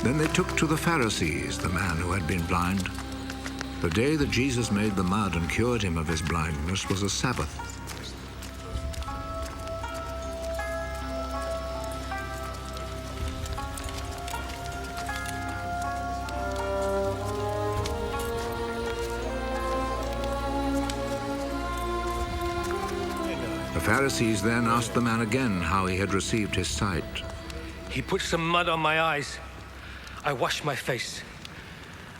Then they took to the Pharisees the man who had been blind. The day that Jesus made the mud and cured him of his blindness was a Sabbath. The Pharisees then asked the man again how he had received his sight. He put some mud on my eyes. I washed my face,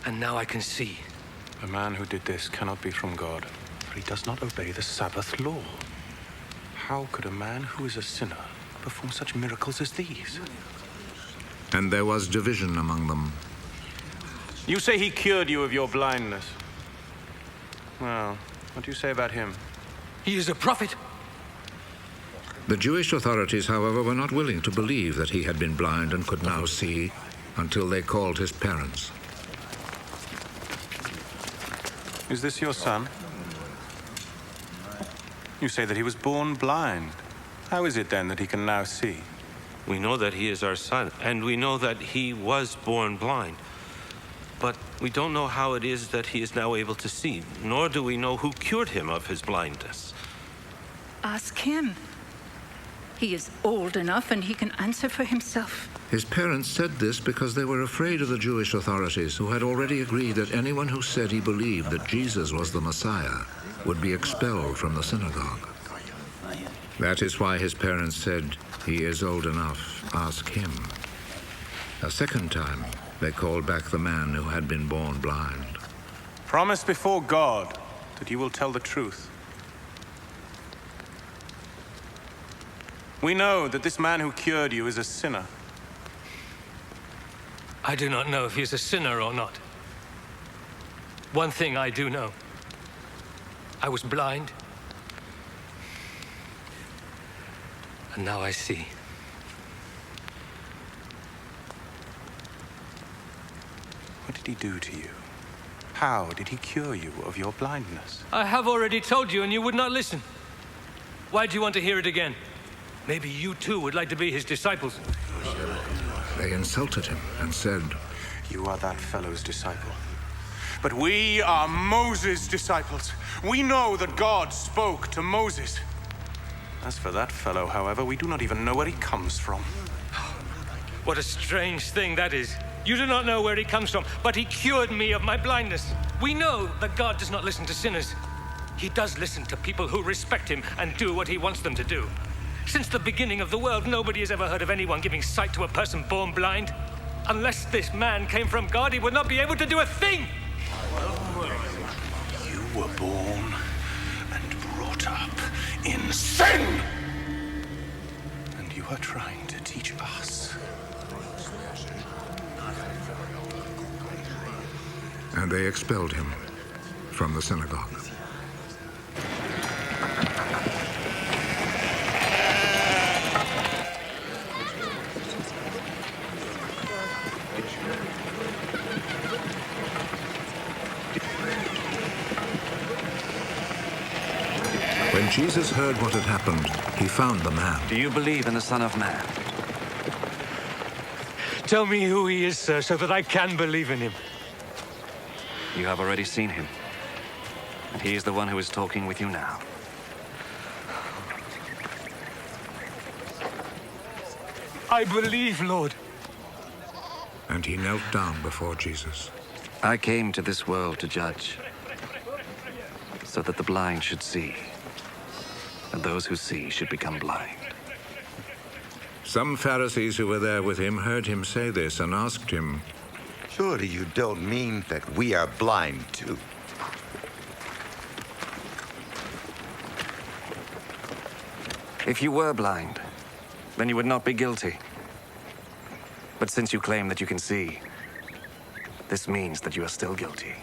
and now I can see. The man who did this cannot be from God, for he does not obey the Sabbath law. How could a man who is a sinner perform such miracles as these? And there was division among them. You say he cured you of your blindness. Well, what do you say about him? He is a prophet. The Jewish authorities, however, were not willing to believe that he had been blind and could now see until they called his parents. Is this your son? You say that he was born blind. How is it then that he can now see? We know that he is our son, and we know that he was born blind. But we don't know how it is that he is now able to see, nor do we know who cured him of his blindness. Ask him. He is old enough and he can answer for himself. His parents said this because they were afraid of the Jewish authorities, who had already agreed that anyone who said he believed that Jesus was the Messiah would be expelled from the synagogue. That is why his parents said, "He is old enough, ask him." A second time, they called back the man who had been born blind. Promise before God that you will tell the truth. We know that this man who cured you is a sinner. I do not know if he is a sinner or not. One thing I do know. I was blind, and now I see. What did he do to you? How did he cure you of your blindness? I have already told you, and you would not listen. Why do you want to hear it again? Maybe you too would like to be his disciples. They insulted him and said, You are that fellow's disciple. But we are Moses' disciples. We know that God spoke to Moses. As for that fellow, however, we do not even know where he comes from. What a strange thing that is. You do not know where he comes from, but he cured me of my blindness. We know that God does not listen to sinners. He does listen to people who respect him and do what he wants them to do. Since the beginning of the world, nobody has ever heard of anyone giving sight to a person born blind. Unless this man came from God, he would not be able to do a thing. You were born and brought up in sin! And you are trying to teach us. and they expelled him from the synagogue. When Jesus heard what had happened, he found the man. Do you believe in the Son of Man? Tell me who he is, sir, so that I can believe in him. You have already seen him. And he is the one who is talking with you now. I believe, Lord. And he knelt down before Jesus. I came to this world to judge, so that the blind should see, and those who see should become blind. Some Pharisees who were there with him heard him say this and asked him, Surely you don't mean that we are blind too? If you were blind, then you would not be guilty. But since you claim that you can see, this means that you are still guilty.